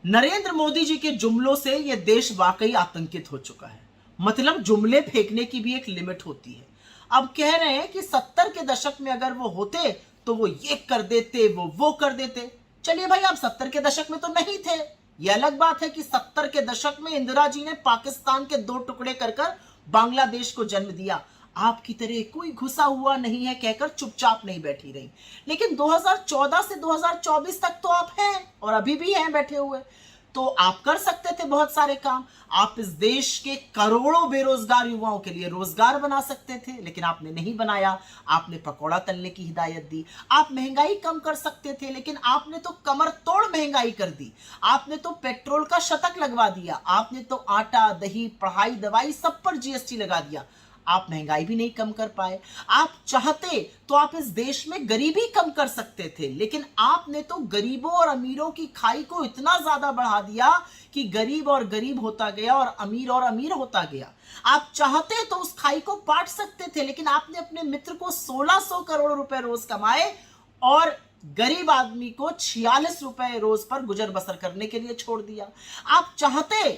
नरेंद्र मोदी जी के जुमलों से यह देश वाकई आतंकित हो चुका है। मतलब जुमले फेंकने की भी एक लिमिट होती है। अब कह रहे हैं कि 70 के दशक में अगर वो होते तो वो ये कर देते, वो कर देते। चलिए भाई, आप 70 के दशक में तो नहीं थे। यह अलग बात है कि 70 के दशक में इंदिरा जी ने पाकिस्तान के 2 टुकड़े कर बांग्लादेश को जन्म दिया। आपकी तरह कोई घुसा हुआ नहीं है कहकर चुपचाप नहीं बैठी रही। लेकिन 2014 से 2024 तक तो आप हैं और अभी भी हैं बैठे हुए। तो आप कर सकते थे बहुत सारे काम। आप इस देश के करोड़ों बेरोजगार युवाओं के लिए रोजगार बना सकते थे, लेकिन आपने नहीं बनाया। आपने पकौड़ा तलने की हिदायत दी। आप महंगाई कम कर सकते थे, लेकिन आपने तो कमर तोड़ महंगाई कर दी। आपने तो पेट्रोल का शतक लगवा दिया। आपने तो आटा, दही, पढ़ाई, दवाई सब पर जीएसटी लगा दिया। आप महंगाई भी नहीं कम कर पाए। आप चाहते तो आप इस देश में गरीबी कम कर सकते थे, लेकिन आपने तो गरीबों और अमीरों की खाई को इतना ज्यादा बढ़ा दिया कि गरीब और गरीब होता गया और अमीर होता गया। आप चाहते तो उस खाई को बांट सकते थे, लेकिन आपने अपने मित्र को 1600 करोड़ रुपए रोज कमाए और गरीब आदमी को 46 रुपए रोज पर गुजर बसर करने के लिए छोड़ दिया। आप चाहते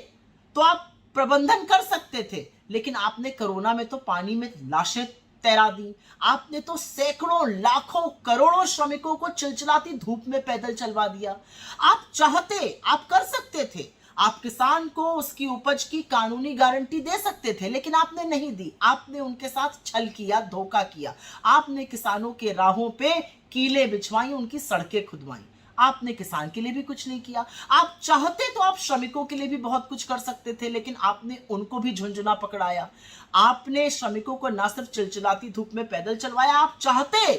तो आप प्रबंधन कर सकते थे, लेकिन आपने कोरोना में तो पानी में लाशें तैरा दी। आपने तो सैकड़ों, लाखों, करोड़ों श्रमिकों को चिलचिलाती धूप में पैदल चलवा दिया। आप चाहते, आप कर सकते थे। आप किसान को उसकी उपज की कानूनी गारंटी दे सकते थे, लेकिन आपने नहीं दी। आपने उनके साथ छल किया, धोखा किया। आपने किसानों के राहों पे कीले बिछवाई, उनकी सड़कें खुदवाई। आपने किसान के लिए भी कुछ नहीं किया। आप चाहते तो आप श्रमिकों के लिए भी बहुत कुछ कर सकते थे, लेकिन आपने उनको भी झुंझुना पकड़ाया। आपने श्रमिकों को ना सिर्फ चिलचिलाती धूप में पैदल चलवाया, आप चाहते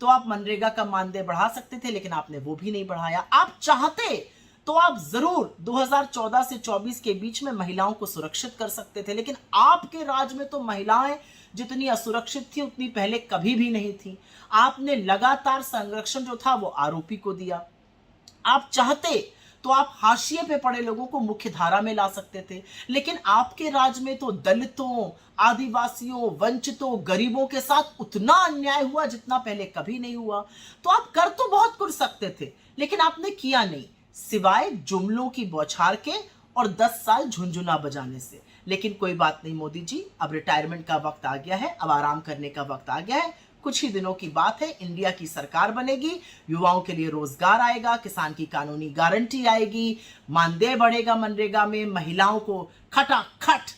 तो आप मनरेगा का मानदेय बढ़ा सकते थे, लेकिन आपने वो भी नहीं बढ़ाया। आप चाहते तो आप जरूर 2014 से 24 के बीच में महिलाओं को सुरक्षित कर सकते थे, लेकिन आपके राज में तो महिलाएं जितनी असुरक्षित थी उतनी पहले कभी भी नहीं थी। आपने लगातार संरक्षण जो था वो आरोपी को दिया। आप चाहते तो आप हाशिए पे पड़े लोगों को मुख्य धारा में ला सकते थे, लेकिन आपके राज में तो दलितों, आदिवासियों, वंचितों, गरीबों के साथ उतना अन्याय हुआ जितना पहले कभी नहीं हुआ। तो आप कर तो बहुत कुछ सकते थे, लेकिन आपने किया नहीं, सिवाय जुमलों की बौछार के और 10 साल झुंझुना बजाने से। लेकिन कोई बात नहीं मोदी जी, अब रिटायरमेंट का वक्त आ गया है, अब आराम करने का वक्त आ गया है। कुछ ही दिनों की बात है, इंडिया की सरकार बनेगी, युवाओं के लिए रोजगार आएगा, किसान की कानूनी गारंटी आएगी, मानदेय बढ़ेगा मनरेगा में, महिलाओं को खटाखट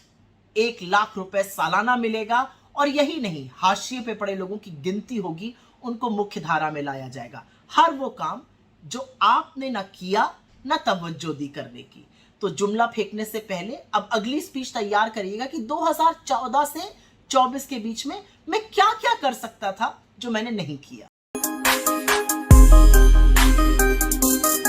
1 लाख रुपए सालाना मिलेगा। और यही नहीं, हाशिए पे पड़े लोगों की गिनती होगी, उनको मुख्य धारा में लाया जाएगा। हर वो काम जो आपने ना किया ना तवज्जो दी करने की। तो जुमला फेंकने से पहले अब अगली स्पीच तैयार करिएगा कि 2014 से 24 के बीच में मैं क्या क्या कर सकता था जो मैंने नहीं किया।